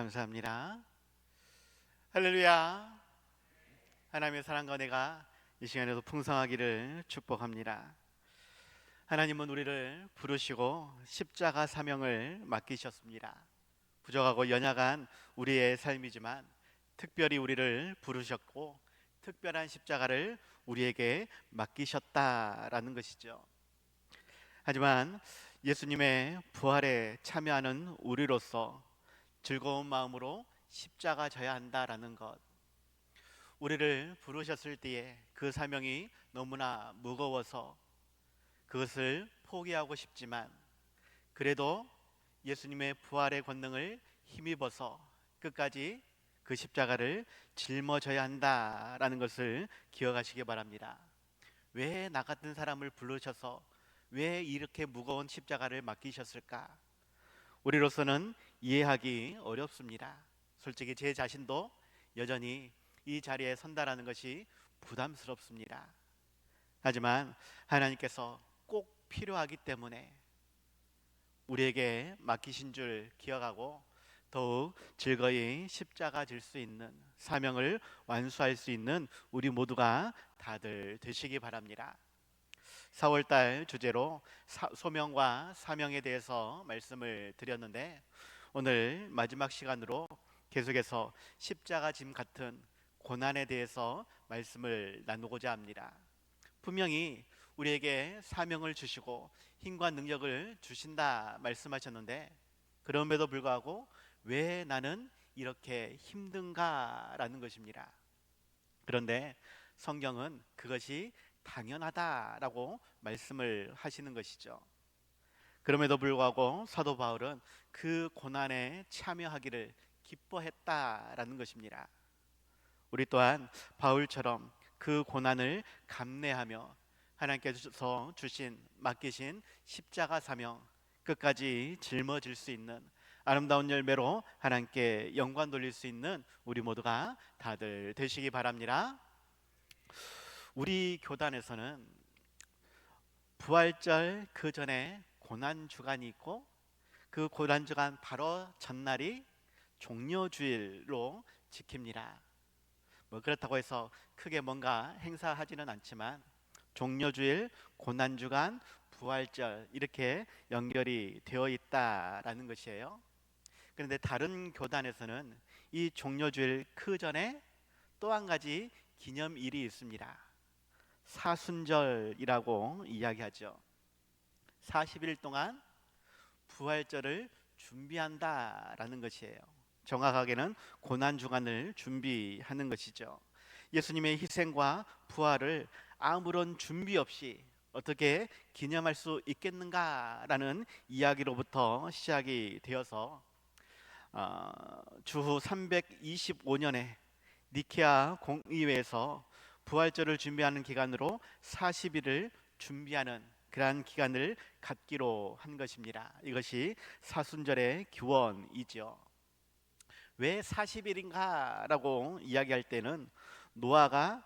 감사합니다. 할렐루야. 하나님의 사랑과 은혜가 이 시간에도 풍성하기를 축복합니다. 하나님은 우리를 부르시고 십자가 사명을 맡기셨습니다. 부족하고 연약한 우리의 삶이지만 특별히 우리를 부르셨고 특별한 십자가를 우리에게 맡기셨다라는 것이죠. 하지만 예수님의 부활에 참여하는 우리로서 즐거운 마음으로 십자가 져야 한다라는 것, 우리를 부르셨을 때에 그 사명이 너무나 무거워서 그것을 포기하고 싶지만 그래도 예수님의 부활의 권능을 힘입어서 끝까지 그 십자가를 짊어져야 한다라는 것을 기억하시기 바랍니다. 왜 나 같은 사람을 부르셔서 왜 이렇게 무거운 십자가를 맡기셨을까? 우리로서는 이해하기 어렵습니다. 솔직히 제 자신도 여전히 이 자리에 선다라는 것이 부담스럽습니다. 하지만 하나님께서 꼭 필요하기 때문에 우리에게 맡기신 줄 기억하고 더욱 즐거이 십자가 질 수 있는 사명을 완수할 수 있는 우리 모두가 다들 되시기 바랍니다. 4월달 주제로 소명과 사명에 대해서 말씀을 드렸는데 오늘 마지막 시간으로 계속해서 십자가 짐 같은 고난에 대해서 말씀을 나누고자 합니다. 분명히 우리에게 사명을 주시고 힘과 능력을 주신다 말씀하셨는데 그럼에도 불구하고 왜 나는 이렇게 힘든가라는 것입니다. 그런데 성경은 그것이 당연하다라고 말씀을 하시는 것이죠. 그럼에도 불구하고 사도 바울은 그 고난에 참여하기를 기뻐했다라는 것입니다. 우리 또한 바울처럼 그 고난을 감내하며 하나님께서 맡기신 십자가 사명 끝까지 짊어질 수 있는 아름다운 열매로 하나님께 영광 돌릴 수 있는 우리 모두가 다들 되시기 바랍니다. 우리 교단에서는 부활절 그 전에 고난주간이 있고 그 고난주간 바로 전날이 종려주일로 지킵니다. 그렇다고 해서 크게 뭔가 행사하지는 않지만 종려주일, 고난주간, 부활절 이렇게 연결이 되어 있다라는 것이에요. 그런데 다른 교단에서는 이 종려주일 그 전에 또 한 가지 기념일이 있습니다. 사순절이라고 이야기하죠. 40일 동안 부활절을 준비한다라는 것이에요. 정확하게는 고난주간을 준비하는 것이죠. 예수님의 희생과 부활을 아무런 준비 없이 어떻게 기념할 수 있겠는가라는 이야기로부터 시작이 되어서 주후 325년에 니케아 공의회에서 부활절을 준비하는 기간으로 40일을 준비하는 그러한 기간을 갖기로 한 것입니다. 이것이 사순절의 기원이죠. 왜 40일인가 라고 이야기할 때는 노아가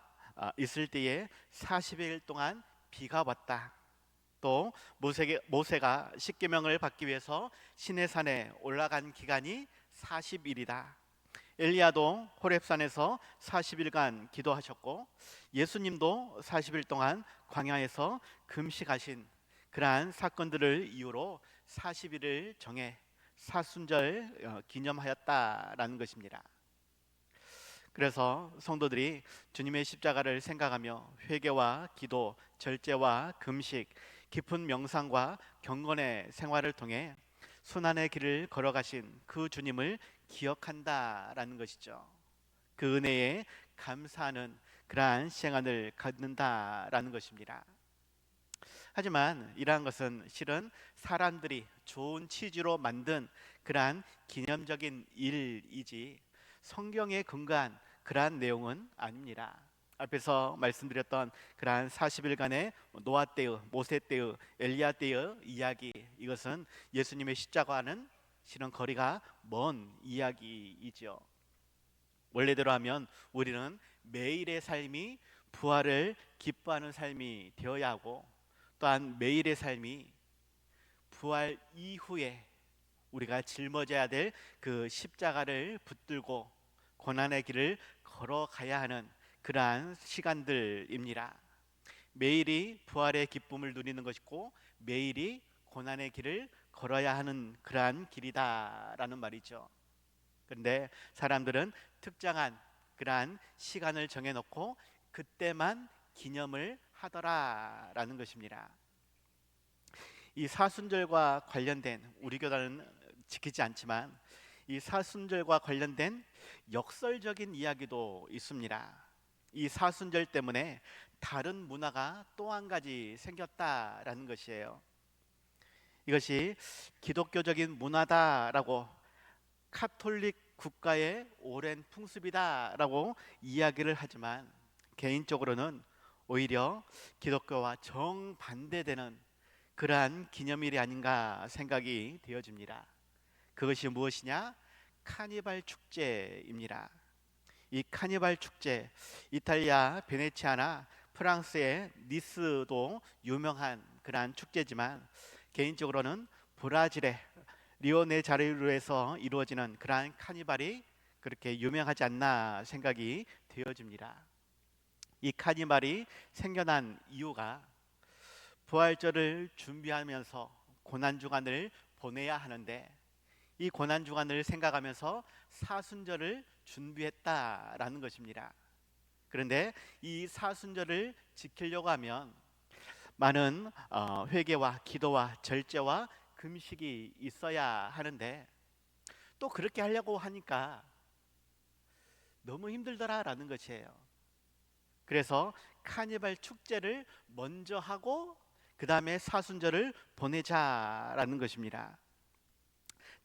있을 때에 40일 동안 비가 왔다. 또 모세가 십계명을 받기 위해서 시내산에 올라간 기간이 40일이다. 엘리야도 호렙산에서 40일간 기도하셨고 예수님도 40일 동안 광야에서 금식하신 그러한 사건들을 이유로 40일을 정해 사순절 기념하였다라는 것입니다. 그래서 성도들이 주님의 십자가를 생각하며 회개와 기도, 절제와 금식, 깊은 명상과 경건의 생활을 통해 순환의 길을 걸어가신 그 주님을 기억한다라는 것이죠. 그 은혜에 감사하는 그러한 시간을 갖는다라는 것입니다. 하지만 이러한 것은 실은 사람들이 좋은 취지로 만든 그러한 기념적인 일이지 성경에 근거한 그러한 내용은 아닙니다. 앞에서 말씀드렸던 그러한 40일간의 노아 때의, 모세 때의, 엘리야 때의 이야기, 이것은 예수님의 십자가와는 실은 거리가 먼 이야기이죠. 원래대로 하면 우리는 매일의 삶이 부활을 기뻐하는 삶이 되어야 하고 또한 매일의 삶이 부활 이후에 우리가 짊어져야 될 그 십자가를 붙들고 고난의 길을 걸어가야 하는 그러한 시간들입니다. 매일이 부활의 기쁨을 누리는 것이고 매일이 고난의 길을 걸어야 하는 그러한 길이다라는 말이죠. 그런데 사람들은 특정한 그러한 시간을 정해놓고 그때만 기념을 하더라라는 것입니다. 이 사순절과 관련된, 우리 교단은 지키지 않지만 이 사순절과 관련된 역설적인 이야기도 있습니다. 이 사순절 때문에 다른 문화가 또 한 가지 생겼다라는 것이에요. 이것이 기독교적인 문화다라고, 카톨릭 국가의 오랜 풍습이다라고 이야기를 하지만 개인적으로는 오히려 기독교와 정반대되는 그러한 기념일이 아닌가 생각이 되어집니다. 그것이 무엇이냐? 카니발 축제입니다. 이 카니발 축제, 이탈리아 베네치아나 프랑스의 니스도 유명한 그러한 축제지만 개인적으로는 브라질의 리오네자르에서 이루어지는 그러한 카니발이 그렇게 유명하지 않나 생각이 되어집니다. 이 카니발이 생겨난 이유가 부활절을 준비하면서 고난주간을 보내야 하는데 이 고난주간을 생각하면서 사순절을 준비했다라는 것입니다. 그런데 이 사순절을 지키려고 하면 많은 회개와 기도와 절제와 금식이 있어야 하는데 또 그렇게 하려고 하니까 너무 힘들더라라는 것이에요. 그래서 카니발 축제를 먼저 하고 그 다음에 사순절을 보내자라는 것입니다.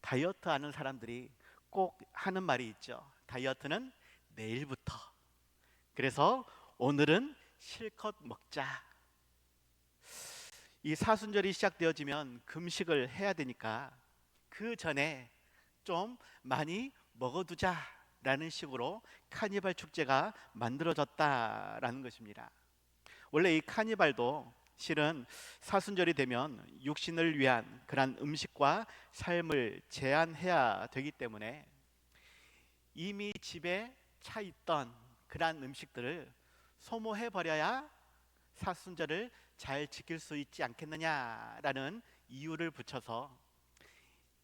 다이어트 하는 사람들이 꼭 하는 말이 있죠. 다이어트는 내일부터. 그래서 오늘은 실컷 먹자. 이 사순절이 시작되어지면 금식을 해야 되니까 그 전에 좀 많이 먹어두자라는 식으로 카니발 축제가 만들어졌다라는 것입니다. 원래 이 카니발도 실은 사순절이 되면 육신을 위한 그런 음식과 삶을 제한해야 되기 때문에 이미 집에 차 있던 그러한 음식들을 소모해 버려야 사순절을 잘 지킬 수 있지 않겠느냐라는 이유를 붙여서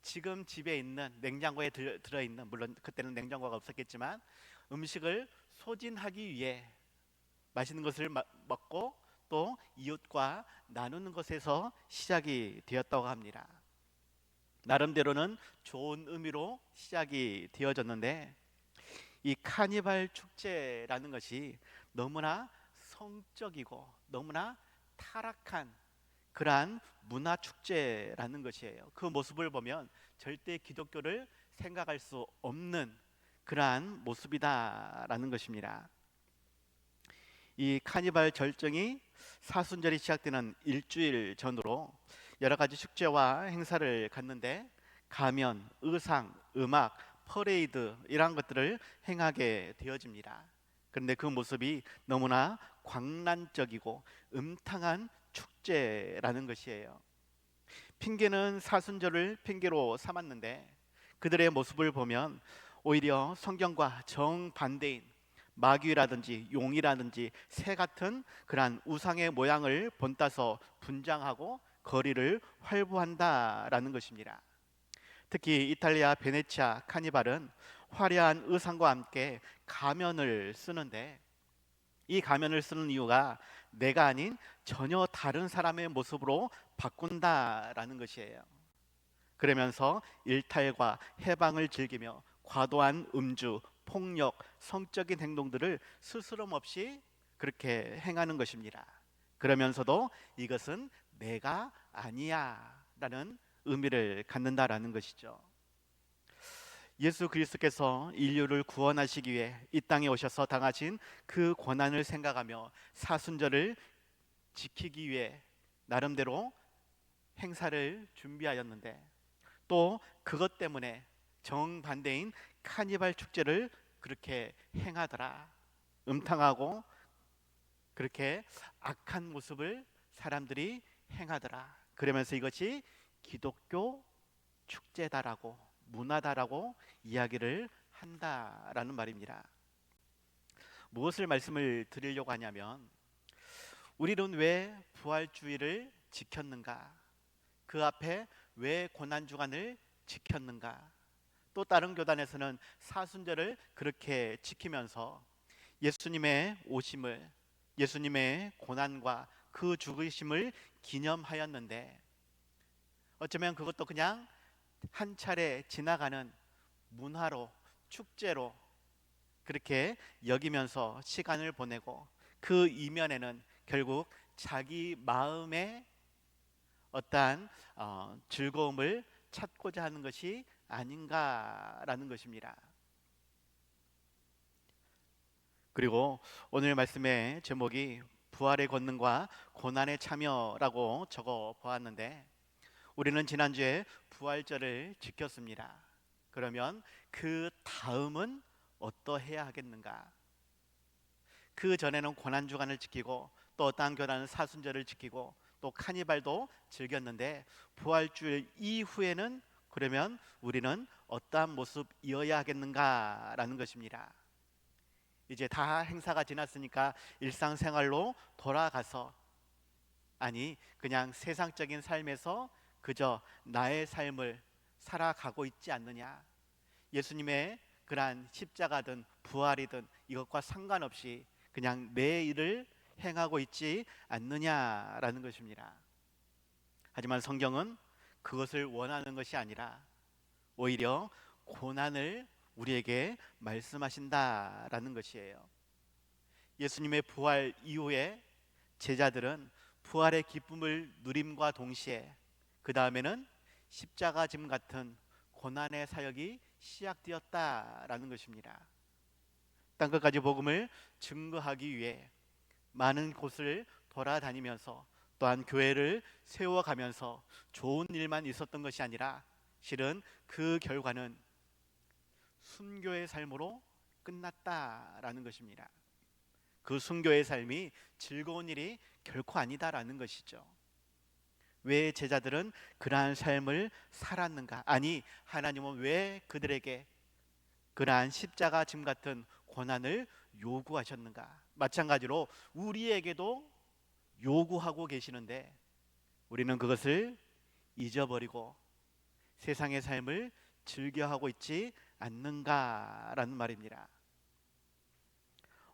지금 집에 있는 냉장고에 들어있는, 물론 그때는 냉장고가 없었겠지만 음식을 소진하기 위해 맛있는 것을 먹고 또 이웃과 나누는 것에서 시작이 되었다고 합니다. 나름대로는 좋은 의미로 시작이 되어졌는데 이 카니발 축제라는 것이 너무나 성적이고 너무나 타락한 그러한 문화 축제라는 것이에요. 그 모습을 보면 절대 기독교를 생각할 수 없는 그러한 모습이다라는 것입니다. 이 카니발 절정이 사순절이 시작되는 일주일 전으로 여러 가지 축제와 행사를 갖는데 가면, 의상, 음악, 퍼레이드 이러한 것들을 행하게 되어집니다. 그런데 그 모습이 너무나 광란적이고 음탕한 축제라는 것이에요. 핑계는 사순절을 핑계로 삼았는데 그들의 모습을 보면 오히려 성경과 정반대인 마귀라든지 용이라든지 새 같은 그러한 우상의 모양을 본따서 분장하고 거리를 활보한다라는 것입니다. 특히 이탈리아 베네치아 카니발은 화려한 의상과 함께 가면을 쓰는데 이 가면을 쓰는 이유가 내가 아닌 전혀 다른 사람의 모습으로 바꾼다라는 것이에요. 그러면서 일탈과 해방을 즐기며 과도한 음주, 폭력, 성적인 행동들을 스스럼 없이 그렇게 행하는 것입니다. 그러면서도 이것은 내가 아니야 라는 의미를 갖는다라는 것이죠. 예수 그리스도께서 인류를 구원하시기 위해 이 땅에 오셔서 당하신 그 고난을 생각하며 사순절을 지키기 위해 나름대로 행사를 준비하였는데 또 그것 때문에 정반대인 카니발 축제를 그렇게 행하더라. 음탕하고 그렇게 악한 모습을 사람들이 행하더라. 그러면서 이것이 기독교 축제다라고, 문화다라고 이야기를 한다라는 말입니다. 무엇을 말씀을 드리려고 하냐면, 우리는 왜 부활주의를 지켰는가? 그 앞에 왜 고난주간을 지켰는가? 또 다른 교단에서는 사순절을 그렇게 지키면서 예수님의 오심을, 예수님의 고난과 그 죽으심을 기념하였는데, 어쩌면 그것도 그냥 한 차례 지나가는 문화로, 축제로 그렇게 여기면서 시간을 보내고, 그 이면에는 결국 자기 마음의 어떠한 즐거움을 찾고자 하는 것이 아닌가라는 것입니다. 그리고 오늘 말씀의 제목이 부활의 권능과 고난의 참여라고 적어 보았는데, 우리는 지난주에 부활절을 지켰습니다. 그러면 그 다음은 어떠해야 하겠는가? 그 전에는 고난주간을 지키고, 또 어떠한 교단은 사순절을 지키고, 또 카니발도 즐겼는데, 부활주일 이후에는 그러면 우리는 어떠한 모습이어야 하겠는가라는 것입니다. 이제 다 행사가 지났으니까 일상생활로 돌아가서, 아니 그냥 세상적인 삶에서 그저 나의 삶을 살아가고 있지 않느냐, 예수님의 그러한 십자가든 부활이든 이것과 상관없이 그냥 내 일을 행하고 있지 않느냐라는 것입니다. 하지만 성경은 그것을 원하는 것이 아니라 오히려 고난을 우리에게 말씀하신다라는 것이에요. 예수님의 부활 이후에 제자들은 부활의 기쁨을 누림과 동시에 그 다음에는 십자가 짐 같은 고난의 사역이 시작되었다라는 것입니다. 땅끝까지 복음을 증거하기 위해 많은 곳을 돌아다니면서, 또한 교회를 세워가면서 좋은 일만 있었던 것이 아니라, 실은 그 결과는 순교의 삶으로 끝났다라는 것입니다. 그 순교의 삶이 즐거운 일이 결코 아니다라는 것이죠. 왜 제자들은 그러한 삶을 살았는가? 아니, 하나님은 왜 그들에게 그러한 십자가 짐 같은 고난을 요구하셨는가? 마찬가지로 우리에게도 요구하고 계시는데, 우리는 그것을 잊어버리고 세상의 삶을 즐겨하고 있지 않는가라는 말입니다.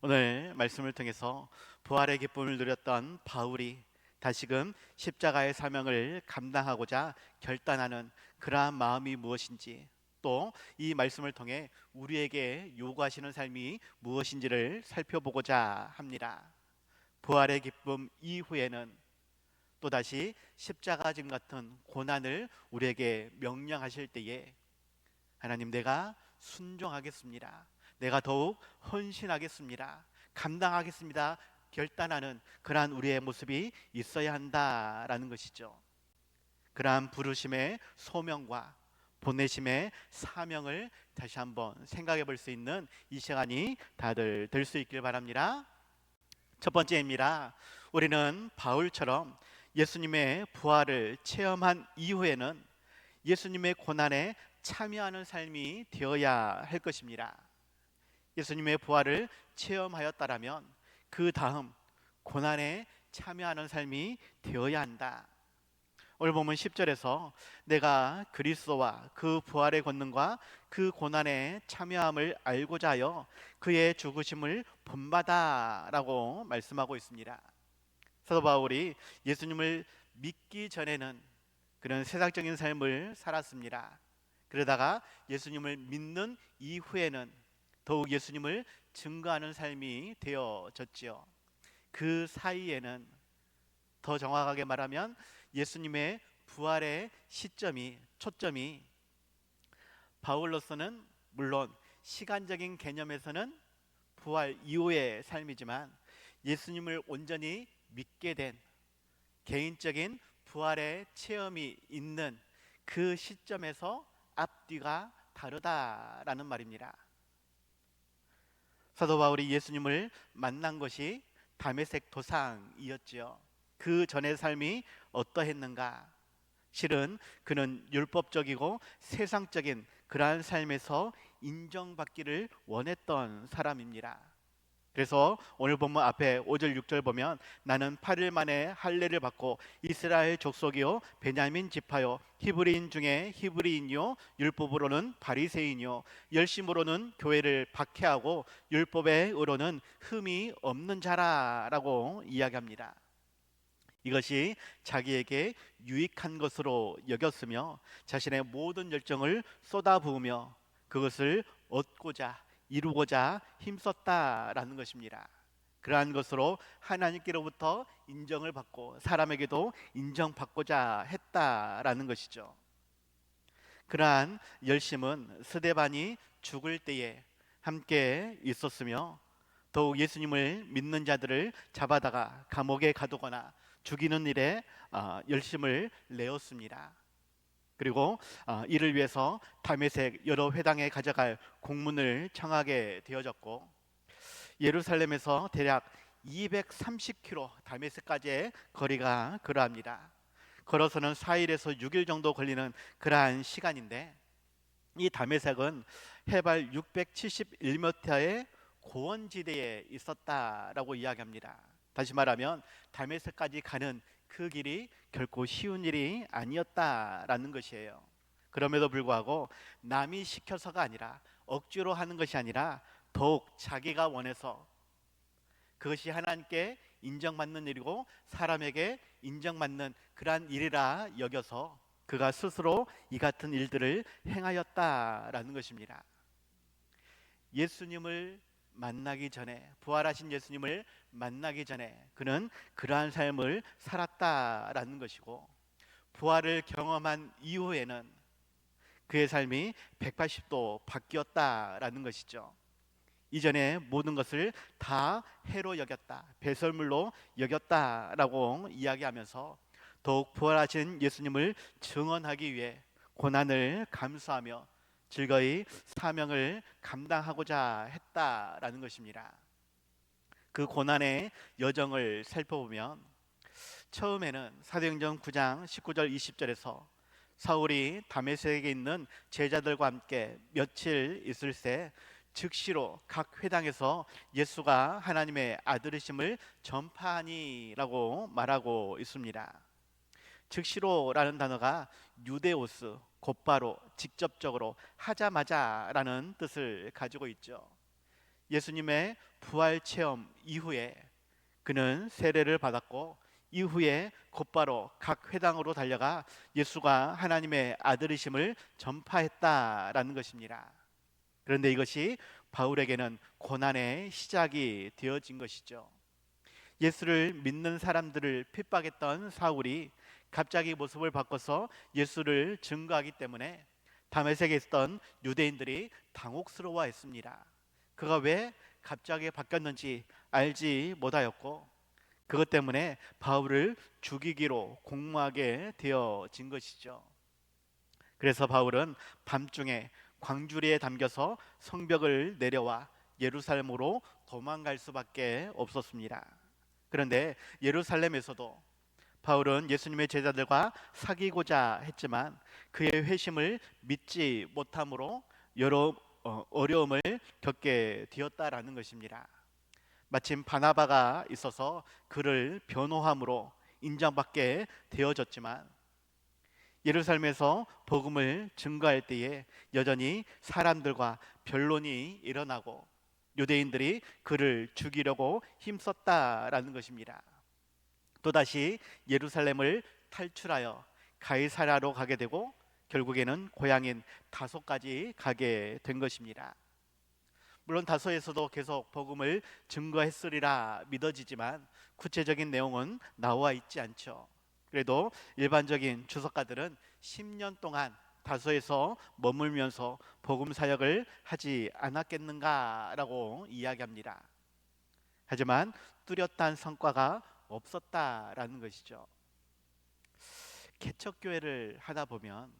오늘 말씀을 통해서 부활의 기쁨을 누렸던 바울이 다시금 십자가의 사명을 감당하고자 결단하는 그러한 마음이 무엇인지, 또 이 말씀을 통해 우리에게 요구하시는 삶이 무엇인지를 살펴보고자 합니다. 부활의 기쁨 이후에는 또다시 십자가 짐 같은 고난을 우리에게 명령하실 때에, 하나님, 내가 순종하겠습니다, 내가 더욱 헌신하겠습니다, 감당하겠습니다 결단하는 그러한 우리의 모습이 있어야 한다라는 것이죠. 그러한 부르심의 소명과 보내심의 사명을 다시 한번 생각해 볼 수 있는 이 시간이 다들 될 수 있길 바랍니다. 첫 번째입니다. 우리는 바울처럼 예수님의 부활을 체험한 이후에는 예수님의 고난에 참여하는 삶이 되어야 할 것입니다. 예수님의 부활을 체험하였다라면 그 다음 고난에 참여하는 삶이 되어야 한다. 오늘 보면 10절에서 내가 그리스도와 그 부활의 권능과 그 고난에 참여함을 알고자 하여 그의 죽으심을 본받아라고 말씀하고 있습니다. 사도 바울이 예수님을 믿기 전에는 그런 세상적인 삶을 살았습니다. 그러다가 예수님을 믿는 이후에는 더욱 예수님을 증거하는 삶이 되어졌지요. 그 사이에는 더 정확하게 말하면 예수님의 부활의 시점이, 초점이 바울로서는 물론 시간적인 개념에서는 부활 이후의 삶이지만, 예수님을 온전히 믿게 된 개인적인 부활의 체험이 있는 그 시점에서 앞뒤가 다르다라는 말입니다. 사도 바울이 예수님을 만난 것이 다메섹 도상이었지요. 그 전의 삶이 어떠했는가? 실은 그는 율법적이고 세상적인 그러한 삶에서 인정받기를 원했던 사람입니다. 그래서 오늘 본문 앞에 5절 6절 보면 나는 8일 만에 할례를 받고 이스라엘 족속이요 베냐민 지파요 히브리인 중에 히브리인이요 율법으로는 바리새인이요 열심으로는 교회를 박해하고 율법의 의로는 흠이 없는 자라라고 이야기합니다. 이것이 자기에게 유익한 것으로 여겼으며 자신의 모든 열정을 쏟아부으며 그것을 얻고자 이루고자 힘썼다라는 것입니다. 그러한 것으로 하나님께로부터 인정을 받고 사람에게도 인정받고자 했다라는 것이죠. 그러한 열심은 스데반이 죽을 때에 함께 있었으며 더욱 예수님을 믿는 자들을 잡아다가 감옥에 가두거나 죽이는 일에 열심을 내었습니다. 그리고 이를 위해서 다메섹 여러 회당에 가져갈 공문을 청하게 되어졌고 예루살렘에서 대략 230km 다메섹까지의 거리가 그러합니다. 걸어서는 4일에서 6일 정도 걸리는 그러한 시간인데 이 다메섹은 해발 671m의 고원지대에 있었다라고 이야기합니다. 다시 말하면 다메섹까지 가는 그 길이 결코 쉬운 일이 아니었다라는 것이에요. 그럼에도 불구하고 남이 시켜서가 아니라 억지로 하는 것이 아니라 더욱 자기가 원해서 그것이 하나님께 인정받는 일이고 사람에게 인정받는 그러한 일이라 여겨서 그가 스스로 이 같은 일들을 행하였다라는 것입니다. 예수님을 만나기 전에 부활하신 예수님을 만나기 전에 그는 그러한 삶을 살았다라는 것이고 부활을 경험한 이후에는 그의 삶이 180도 바뀌었다라는 것이죠. 이전에 모든 것을 다 해로 여겼다, 배설물로 여겼다라고 이야기하면서 더욱 부활하신 예수님을 증언하기 위해 고난을 감수하며 즐거이 사명을 감당하고자 했다라는 것입니다. 그 고난의 여정을 살펴보면 처음에는 사도행전 9장 19절 20절에서 사울이 다메섹에 있는 제자들과 함께 며칠 있을 때 즉시로 각 회당에서 예수가 하나님의 아들이심을 전파하니라고 말하고 있습니다. 즉시로라는 단어가 유데오스, 곧바로, 직접적으로, 하자마자라는 뜻을 가지고 있죠. 예수님의 부활 체험 이후에 그는 세례를 받았고 이후에 곧바로 각 회당으로 달려가 예수가 하나님의 아들이심을 전파했다라는 것입니다. 그런데 이것이 바울에게는 고난의 시작이 되어진 것이죠. 예수를 믿는 사람들을 핍박했던 사울이 갑자기 모습을 바꿔서 예수를 증거하기 때문에 다메섹에 있던 유대인들이 당혹스러워했습니다. 그가 왜 갑자기 바뀌었는지 알지 못하였고 그것 때문에 바울을 죽이기로 공모하게 되어진 것이죠. 그래서 바울은 밤중에 광주리에 담겨서 성벽을 내려와 예루살렘으로 도망갈 수밖에 없었습니다. 그런데 예루살렘에서도 바울은 예수님의 제자들과 사귀고자 했지만 그의 회심을 믿지 못함으로 여러 어려움을 겪게 되었다라는 것입니다. 마침 바나바가 있어서 그를 변호함으로 인정받게 되어졌지만 예루살렘에서 복음을 증거할 때에 여전히 사람들과 변론이 일어나고 유대인들이 그를 죽이려고 힘썼다라는 것입니다. 또다시 예루살렘을 탈출하여 가이사랴로 가게 되고 결국에는 고향인 다소까지 가게 된 것입니다. 물론 다소에서도 계속 복음을 증거했으리라 믿어지지만 구체적인 내용은 나와 있지 않죠. 그래도 일반적인 주석가들은 10년 동안 다소에서 머물면서 복음 사역을 하지 않았겠는가라고 이야기합니다. 하지만 뚜렷한 성과가 없었다라는 것이죠. 개척교회를 하다 보면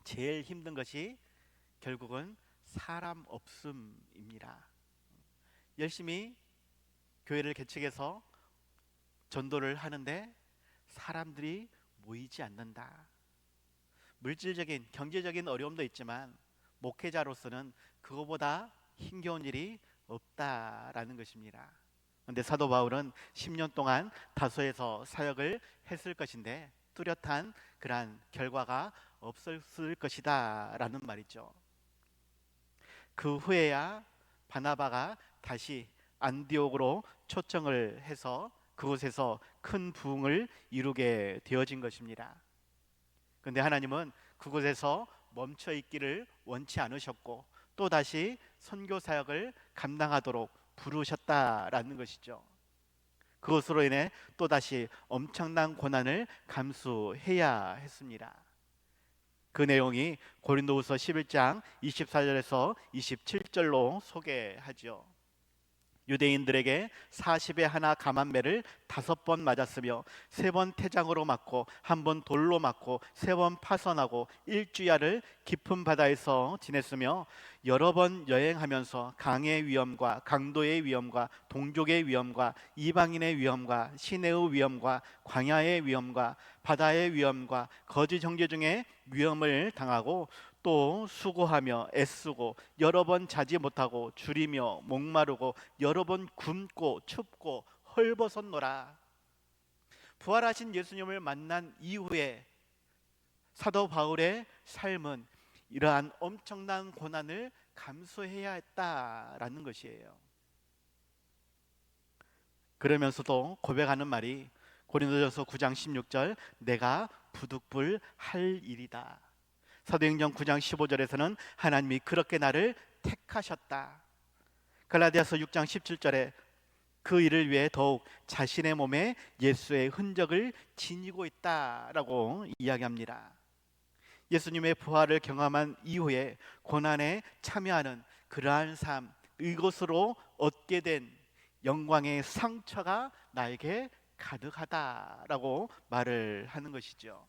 제일 힘든 것이 결국은 사람 없음입니다. 열심히 교회를 개척해서 전도를 하는데 사람들이 모이지 않는다. 물질적인 경제적인 어려움도 있지만 목회자로서는 그거보다 힘겨운 일이 없다라는 것입니다. 그런데 사도 바울은 10년 동안 다소에서 사역을 했을 것인데 뚜렷한 그러한 결과가 없었을 것이다 라는 말이죠. 그 후에야 바나바가 다시 안디옥으로 초청을 해서 그곳에서 큰 부흥을 이루게 되어진 것입니다. 그런데 하나님은 그곳에서 멈춰 있기를 원치 않으셨고 또 다시 선교 사역을 감당하도록 부르셨다라는 것이죠. 그것으로 인해 또 다시 엄청난 고난을 감수해야 했습니다. 그 내용이 고린도후서 11장 24절에서 27절로 소개하죠. 유대인들에게 40에 하나 감한매를 5번 맞았으며 3번 태장으로 맞고 1번 돌로 맞고 3번 파선하고 일주야를 깊은 바다에서 지냈으며 여러 번 여행하면서 강의 위험과 강도의 위험과 동족의 위험과 이방인의 위험과 시내의 위험과 광야의 위험과 바다의 위험과 거짓 형제 중에 위험을 당하고 또 수고하며 애쓰고 여러 번 자지 못하고 줄이며 목마르고 여러 번 굶고 춥고 헐벗었노라. 부활하신 예수님을 만난 이후에 사도 바울의 삶은 이러한 엄청난 고난을 감수해야 했다라는 것이에요. 그러면서도 고백하는 말이 고린도전서 9장 16절 내가 부득불 할 일이다. 사도행전 9장 15절에서는 하나님이 그렇게 나를 택하셨다. 갈라디아서 6장 17절에 그 일을 위해 더욱 자신의 몸에 예수의 흔적을 지니고 있다라고 이야기합니다. 예수님의 부활을 경험한 이후에 고난에 참여하는 그러한 삶, 이것으로 얻게 된 영광의 상처가 나에게 가득하다라고 말을 하는 것이죠.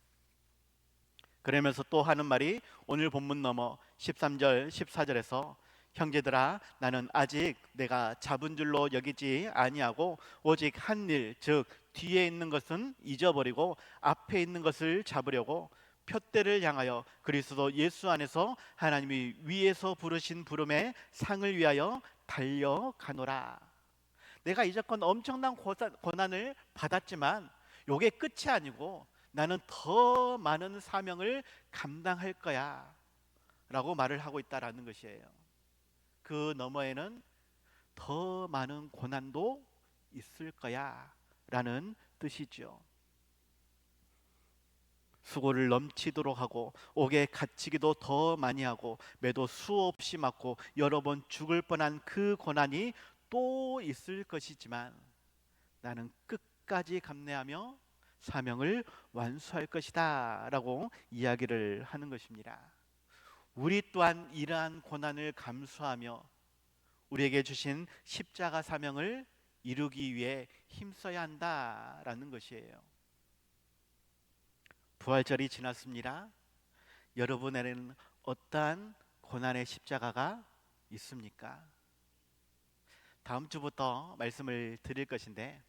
그러면서 또 하는 말이 오늘 본문 넘어 13절 14절에서 형제들아 나는 아직 내가 잡은 줄로 여기지 아니하고 오직 한 일 즉 뒤에 있는 것은 잊어버리고 앞에 있는 것을 잡으려고 표대를 향하여 그리스도 예수 안에서 하나님이 위에서 부르신 부름의 상을 위하여 달려가노라. 내가 이제껏 엄청난 고난을 받았지만 요게 끝이 아니고 나는 더 많은 사명을 감당할 거야 라고 말을 하고 있다라는 것이에요. 그 너머에는 더 많은 고난도 있을 거야 라는 뜻이죠. 수고를 넘치도록 하고 옥에 갇히기도 더 많이 하고 매도 수없이 맞고 여러 번 죽을 뻔한 그 고난이 또 있을 것이지만 나는 끝까지 감내하며 사명을 완수할 것이다 라고 이야기를 하는 것입니다. 우리 또한 이러한 고난을 감수하며 우리에게 주신 십자가 사명을 이루기 위해 힘써야 한다라는 것이에요. 부활절이 지났습니다. 여러분에게는 어떠한 고난의 십자가가 있습니까? 다음 주부터 말씀을 드릴 것인데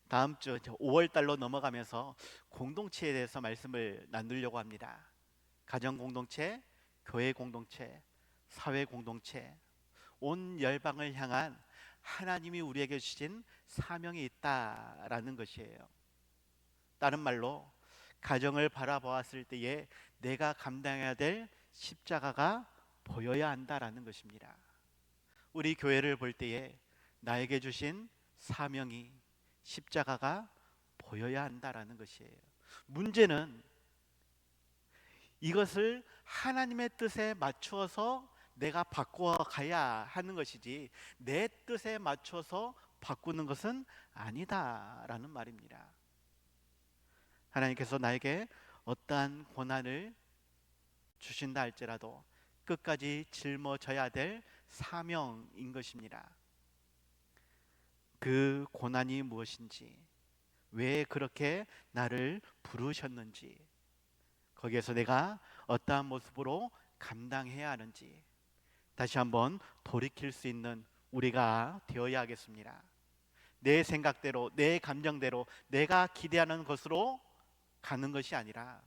다음 주 5월 달로 넘어가면서 공동체에 대해서 말씀을 나누려고 합니다. 가정 공동체, 교회 공동체, 사회 공동체, 온 열방을 향한 하나님이 우리에게 주신 사명이 있다라는 것이에요. 다른 말로 가정을 바라보았을 때에 내가 감당해야 될 십자가가 보여야 한다라는 것입니다. 우리 교회를 볼 때에 나에게 주신 사명이 십자가가 보여야 한다라는 것이에요. 문제는 이것을 하나님의 뜻에 맞추어서 내가 바꾸어 가야 하는 것이지 내 뜻에 맞춰서 바꾸는 것은 아니다라는 말입니다. 하나님께서 나에게 어떠한 고난을 주신다 할지라도 끝까지 짊어져야 될 사명인 것입니다. 그 고난이 무엇인지, 왜 그렇게 나를 부르셨는지, 거기에서 내가 어떠한 모습으로 감당해야 하는지 다시 한번 돌이킬 수 있는 우리가 되어야 하겠습니다. 내 생각대로, 내 감정대로, 내가 기대하는 것으로 가는 것이 아니라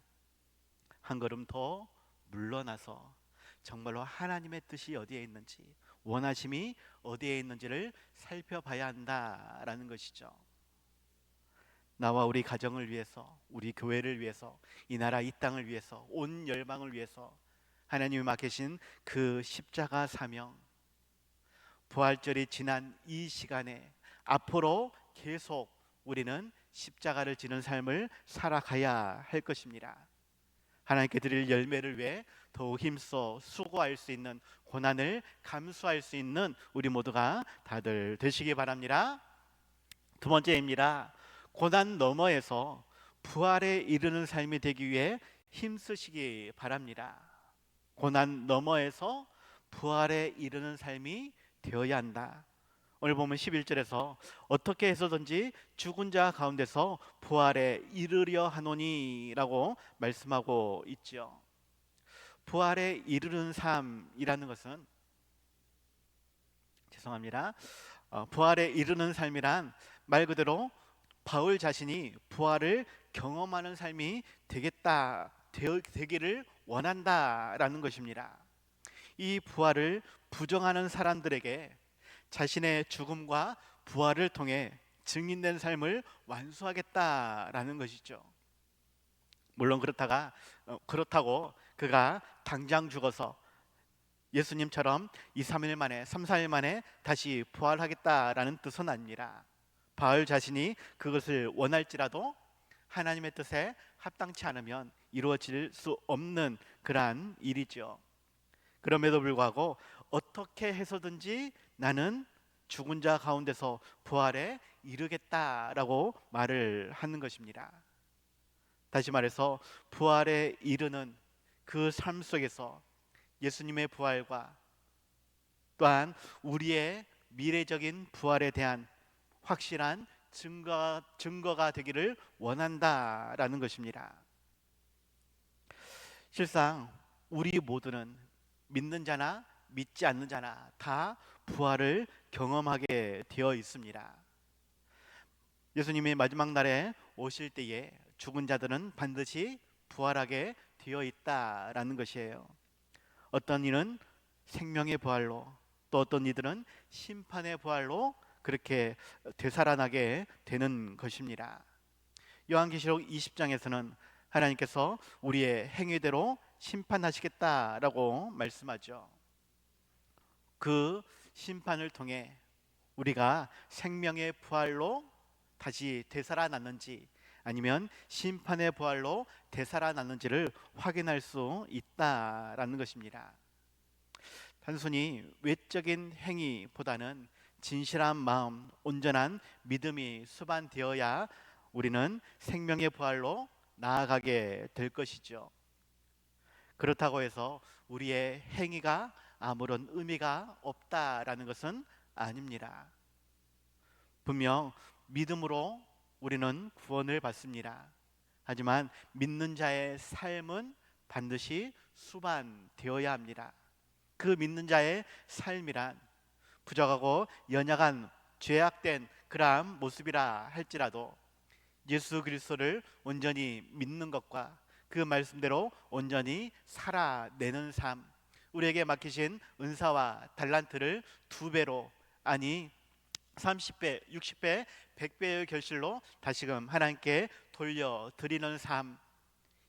한 걸음 더 물러나서 정말로 하나님의 뜻이 어디에 있는지, 원하심이 어디에 있는지를 살펴봐야 한다라는 것이죠. 나와 우리 가정을 위해서, 우리 교회를 위해서, 이 나라 이 땅을 위해서, 온 열방을 위해서 하나님이 맡기신 그 십자가 사명, 부활절이 지난 이 시간에 앞으로 계속 우리는 십자가를 지는 삶을 살아가야 할 것입니다. 하나님께 드릴 열매를 위해 더욱 힘써 수고할 수 있는, 고난을 감수할 수 있는 우리 모두가 다들 되시기 바랍니다. 두 번째입니다. 고난 너머에서 부활에 이르는 삶이 되기 위해 힘쓰시기 바랍니다. 고난 너머에서 부활에 이르는 삶이 되어야 한다. 오늘 보면 11절에서 어떻게 해서든지 죽은 자 가운데서 부활에 이르려 하노니 라고 말씀하고 있죠. 부활에 이르는 삶이라는 것은, 죄송합니다, 부활에 이르는 삶이란 말 그대로 바울 자신이 부활을 경험하는 삶이 되기를 원한다라는 것입니다. 이 부활을 부정하는 사람들에게 자신의 죽음과 부활을 통해 증인된 삶을 완수하겠다라는 것이죠. 물론 그렇다고 그가 당장 죽어서 예수님처럼 2, 3일 만에, 3, 4일 만에 다시 부활하겠다라는 뜻은 아닙니다. 바울 자신이 그것을 원할지라도 하나님의 뜻에 합당치 않으면 이루어질 수 없는 그러한 일이죠. 그럼에도 불구하고 어떻게 해서든지 나는 죽은 자 가운데서 부활에 이르겠다라고 말을 하는 것입니다. 다시 말해서 부활에 이르는 그 삶 속에서 예수님의 부활과 또한 우리의 미래적인 부활에 대한 확실한 증거가 되기를 원한다라는 것입니다. 실상 우리 모두는 믿는 자나 믿지 않는 자나 다 부활을 경험하게 되어 있습니다. 예수님이 마지막 날에 오실 때에 죽은 자들은 반드시 부활하게 되어 있다라는 것이에요. 어떤 이는 생명의 부활로, 또 어떤 이들은 심판의 부활로 그렇게 되살아나게 되는 것입니다. 요한계시록 20장에서는 하나님께서 우리의 행위대로 심판하시겠다라고 말씀하죠. 그 심판을 통해 우리가 생명의 부활로 다시 되살아났는지 아니면 심판의 부활로 되살아났는지를 확인할 수 있다라는 것입니다. 단순히 외적인 행위보다는 진실한 마음, 온전한 믿음이 수반되어야 우리는 생명의 부활로 나아가게 될 것이죠. 그렇다고 해서 우리의 행위가 아무런 의미가 없다라는 것은 아닙니다. 분명 믿음으로 우리는 구원을 받습니다. 하지만 믿는 자의 삶은 반드시 수반되어야 합니다. 그 믿는 자의 삶이란 부족하고 연약한 죄악된 그러한 모습이라 할지라도 예수 그리스도를 온전히 믿는 것과 그 말씀대로 온전히 살아내는 삶, 우리에게 맡기신 은사와 달란트를 2배로, 아니 30배, 60배, 100배의 결실로 다시금 하나님께 돌려드리는 삶,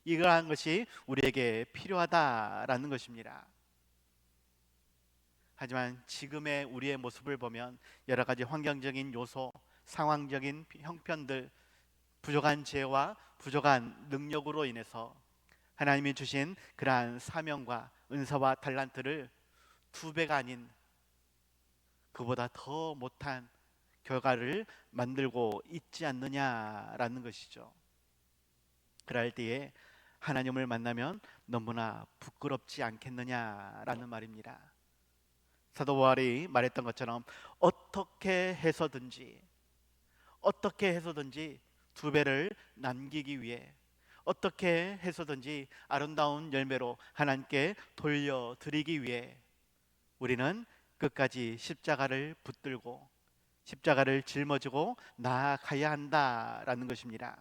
이러한 것이 우리에게 필요하다라는 것입니다. 하지만 지금의 우리의 모습을 보면 여러 가지 환경적인 요소, 상황적인 형편들, 부족한 지혜와 부족한 능력으로 인해서 하나님이 주신 그러한 사명과 은사와 달란트를 2배가 아닌 그보다 더 못한 결과를 만들고 있지 않느냐라는 것이죠. 그럴 때에 하나님을 만나면 너무나 부끄럽지 않겠느냐라는 말입니다. 사도 바울이 말했던 것처럼 어떻게 해서든지 2배를 남기기 위해, 어떻게 해서든지 아름다운 열매로 하나님께 돌려드리기 위해 우리는 끝까지 십자가를 붙들고 십자가를 짊어지고 나아가야 한다라는 것입니다.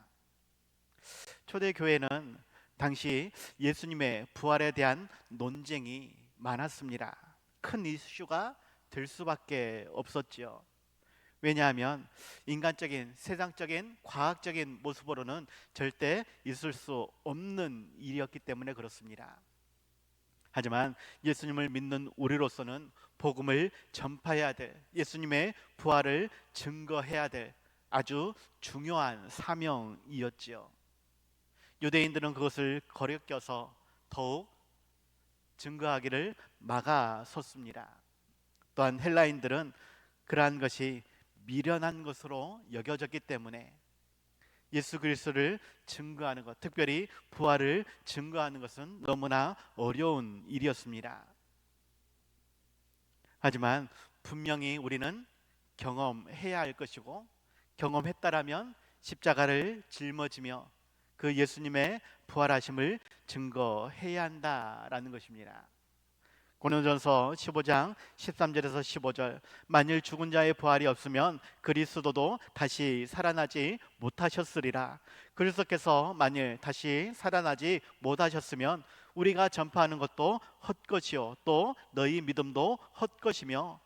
초대교회는 당시 예수님의 부활에 대한 논쟁이 많았습니다. 큰 이슈가 될 수밖에 없었지요. 왜냐하면 인간적인 세상적인 과학적인 모습으로는 절대 있을 수 없는 일이었기 때문에 그렇습니다. 하지만 예수님을 믿는 우리로서는 복음을 전파해야 될, 예수님의 부활을 증거해야 될 아주 중요한 사명이었지요. 유대인들은 그것을 거리껴서 더욱 증거하기를 막아섰습니다. 또한 헬라인들은 그러한 것이 미련한 것으로 여겨졌기 때문에 예수 그리스도를 증거하는 것, 특별히 부활을 증거하는 것은 너무나 어려운 일이었습니다. 하지만 분명히 우리는 경험해야 할 것이고, 경험했다라면 십자가를 짊어지며 그 예수님의 부활하심을 증거해야 한다라는 것입니다. 고린도전서 15장 13절에서 15절, 만일 죽은 자의 부활이 없으면 그리스도도 다시 살아나지 못하셨으리라. 그리스도께서 만일 다시 살아나지 못하셨으면 우리가 전파하는 것도 헛것이요 또 너희 믿음도 헛것이며,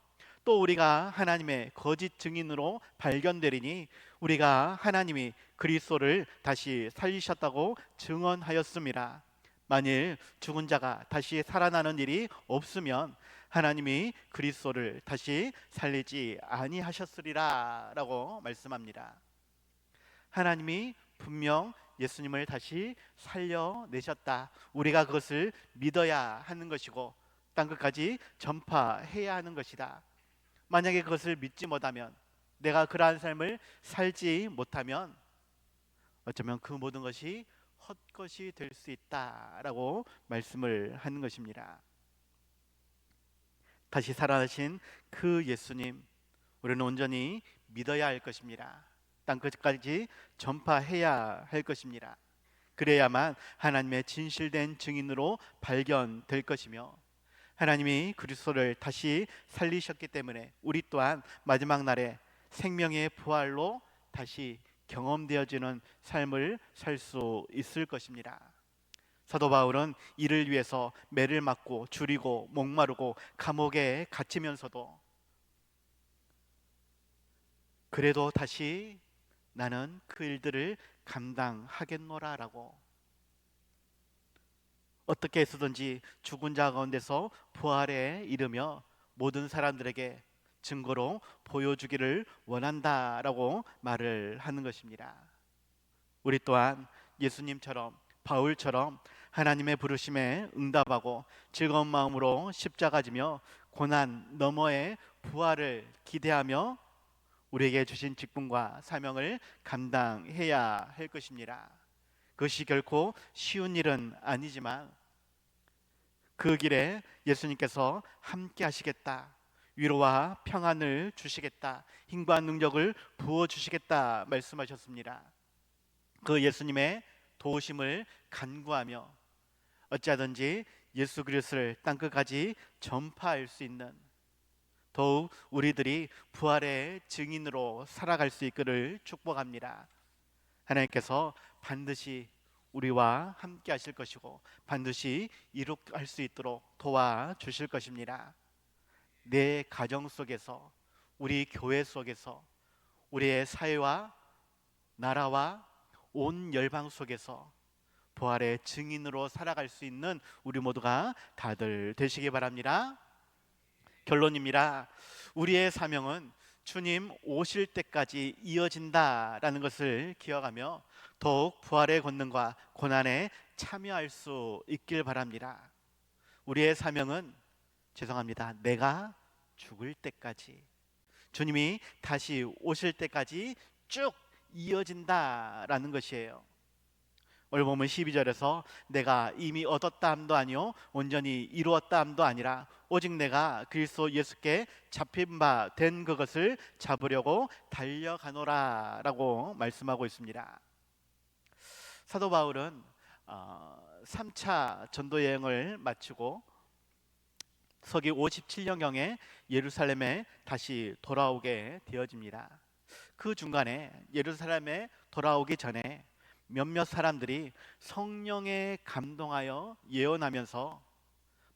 또 우리가 하나님의 거짓 증인으로 발견되리니 우리가 하나님이 그리스도를 다시 살리셨다고 증언하였음이라. 만일 죽은 자가 다시 살아나는 일이 없으면 하나님이 그리스도를 다시 살리지 아니하셨으리라 라고 말씀합니다. 하나님이 분명 예수님을 다시 살려내셨다, 우리가 그것을 믿어야 하는 것이고 땅끝까지 전파해야 하는 것이다. 만약에 그것을 믿지 못하면, 내가 그러한 삶을 살지 못하면 어쩌면 그 모든 것이 헛것이 될 수 있다라고 말씀을 하는 것입니다. 다시 살아나신 그 예수님, 우리는 온전히 믿어야 할 것입니다. 땅끝까지 전파해야 할 것입니다. 그래야만 하나님의 진실된 증인으로 발견될 것이며, 하나님이 그리스도를 다시 살리셨기 때문에 우리 또한 마지막 날에 생명의 부활로 다시 경험되어지는 삶을 살 수 있을 것입니다. 사도 바울은 이를 위해서 매를 맞고 줄이고 목마르고 감옥에 갇히면서도 그래도 다시 나는 그 일들을 감당하겠노라라고, 어떻게 해서든지 죽은 자 가운데서 부활에 이르며 모든 사람들에게 증거로 보여주기를 원한다라고 말을 하는 것입니다. 우리 또한 예수님처럼, 바울처럼 하나님의 부르심에 응답하고 즐거운 마음으로 십자가 지며 고난 너머의 부활을 기대하며 우리에게 주신 직분과 사명을 감당해야 할 것입니다. 그것이 결코 쉬운 일은 아니지만 그 길에 예수님께서 함께 하시겠다, 위로와 평안을 주시겠다, 힘과 능력을 부어주시겠다 말씀하셨습니다. 그 예수님의 도우심을 간구하며 어찌하든지 예수 그리스도를 땅끝까지 전파할 수 있는, 더욱 우리들이 부활의 증인으로 살아갈 수 있기를 축복합니다. 하나님께서 반드시 우리와 함께 하실 것이고 반드시 이룩할 수 있도록 도와주실 것입니다. 내 가정 속에서, 우리 교회 속에서, 우리의 사회와 나라와 온 열방 속에서 부활의 증인으로 살아갈 수 있는 우리 모두가 다들 되시기 바랍니다. 결론입니다. 우리의 사명은 주님 오실 때까지 이어진다라는 것을 기억하며 더욱 부활의 권능과 고난에 참여할 수 있길 바랍니다. 우리의 사명은, 죄송합니다, 내가 죽을 때까지, 주님이 다시 오실 때까지 쭉 이어진다라는 것이에요. 오늘 보면 12절에서 내가 이미 얻었다 함도 아니요 온전히 이루었다 함도 아니라 오직 내가 그리스도 예수께 잡힌 바 된 그것을 잡으려고 달려가노라 라고 말씀하고 있습니다. 사도 바울은 3차 전도 여행을 마치고 서기 57년경에 예루살렘에 다시 돌아오게 되어집니다. 그 중간에 예루살렘에 돌아오기 전에 몇몇 사람들이 성령에 감동하여 예언하면서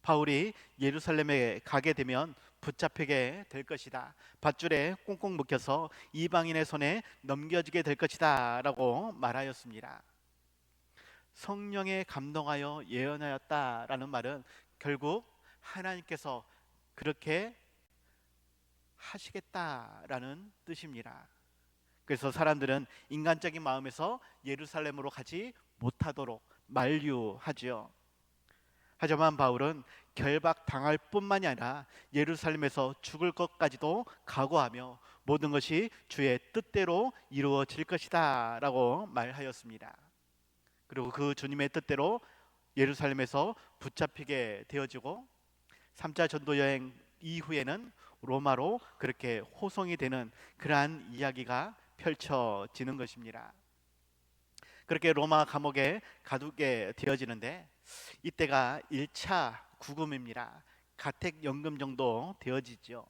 바울이 예루살렘에 가게 되면 붙잡히게 될 것이다, 밧줄에 꽁꽁 묶여서 이방인의 손에 넘겨지게 될 것이다 라고 말하였습니다. 성령에 감동하여 예언하였다라는 말은 결국 하나님께서 그렇게 하시겠다라는 뜻입니다. 그래서 사람들은 인간적인 마음에서 예루살렘으로 가지 못하도록 만류하지요. 하지만 바울은 결박당할 뿐만이 아니라 예루살렘에서 죽을 것까지도 각오하며 모든 것이 주의 뜻대로 이루어질 것이다 라고 말하였습니다. 그리고 그 주님의 뜻대로 예루살렘에서 붙잡히게 되어지고 3차 전도 여행 이후에는 로마로 그렇게 호송이 되는 그러한 이야기가 펼쳐지는 것입니다. 그렇게 로마 감옥에 가두게 되어지는데 이때가 1차 구금입니다. 가택연금 정도 되어지죠.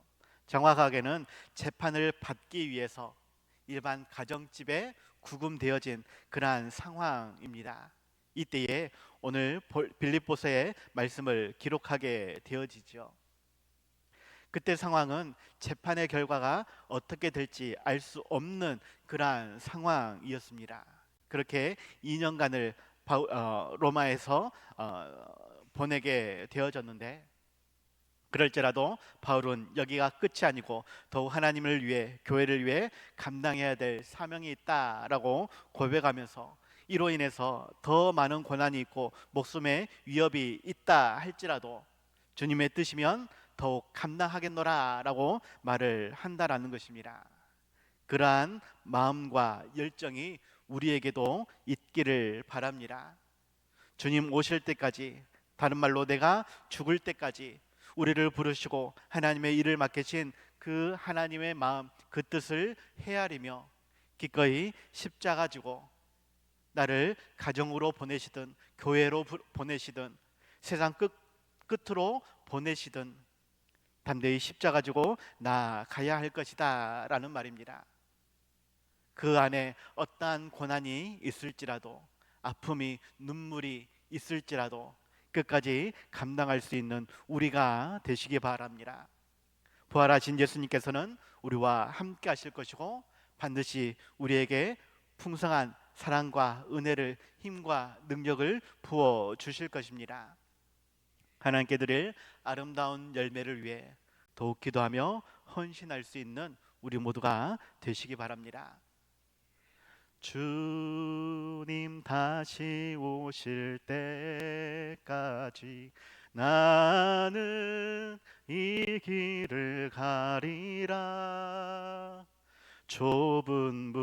정확하게는 재판을 받기 위해서 일반 가정집에 구금되어진 그러한 상황입니다. 이때에 오늘 빌립보서의 말씀을 기록하게 되어지죠. 그때 상황은 재판의 결과가 어떻게 될지 알 수 없는 그러한 상황이었습니다. 그렇게 2년간을 로마에서 보내게 되어졌는데, 그럴지라도 바울은 여기가 끝이 아니고 더욱 하나님을 위해, 교회를 위해 감당해야 될 사명이 있다라고 고백하면서 이로 인해서 더 많은 고난이 있고 목숨의 위협이 있다 할지라도 주님의 뜻이면 더욱 감당하겠노라 라고 말을 한다라는 것입니다. 그러한 마음과 열정이 우리에게도 있기를 바랍니다. 주님 오실 때까지, 다른 말로 내가 죽을 때까지 우리를 부르시고 하나님의 일을 맡기신 그 하나님의 마음, 그 뜻을 헤아리며 기꺼이 십자가 지고 나를 가정으로 보내시든 교회로 보내시든 세상 끝으로 보내시든 담대히 십자가 지고 나아가야 할 것이다 라는 말입니다. 그 안에 어떠한 고난이 있을지라도, 아픔이, 눈물이 있을지라도 끝까지 감당할 수 있는 우리가 되시기 바랍니다. 부활하신 예수님께서는 우리와 함께 하실 것이고 반드시 우리에게 풍성한 사랑과 은혜를, 힘과 능력을 부어 주실 것입니다. 하나님께 드릴 아름다운 열매를 위해 더욱 기도하며 헌신할 수 있는 우리 모두가 되시기 바랍니다. 주님 다시 오실 때까지 나는 이 길을 가리라. 좁은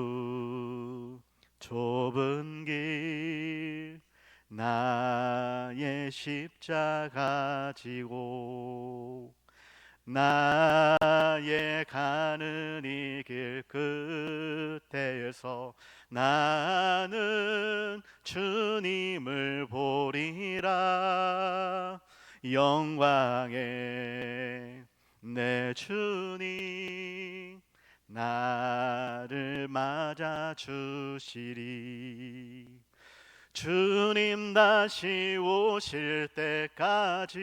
길 나의 십자가 지고 나의 가는 이 길 끝에서 나는 주님을 보리라. 영광의 내 주님 나를 맞아 주시리. 주님 다시 오실 때까지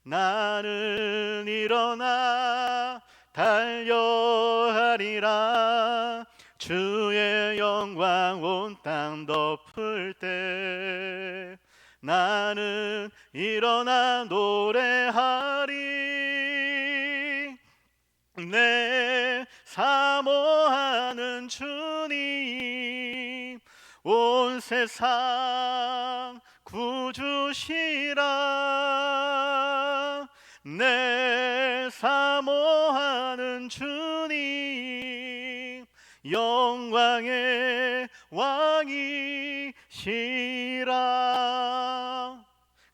나는 일어나 달려하리라. 주의 영광 온 땅 덮을 때 나는 일어나 노래하리. 내 사모하는 주님 온 세상 구주시라. 내 사모하는 주님 영광의 왕이시라.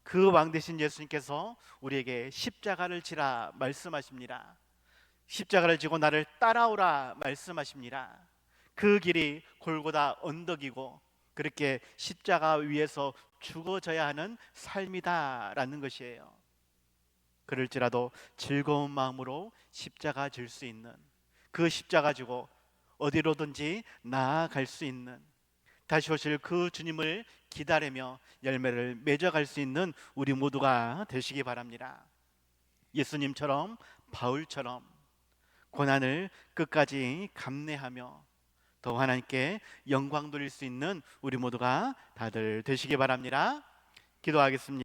그 왕 되신 예수님께서 우리에게 십자가를 지라 말씀하십니다. 십자가를 지고 나를 따라오라 말씀하십니다. 그 길이 골고다 언덕이고 그렇게 십자가 위에서 죽어져야 하는 삶이다라는 것이에요. 그럴지라도 즐거운 마음으로 십자가 질 수 있는, 그 십자가 지고 어디로든지 나아갈 수 있는, 다시 오실 그 주님을 기다리며 열매를 맺어갈 수 있는 우리 모두가 되시기 바랍니다. 예수님처럼, 바울처럼 고난을 끝까지 감내하며 더 하나님께 영광 돌릴 수 있는 우리 모두가 다들 되시기 바랍니다. 기도하겠습니다.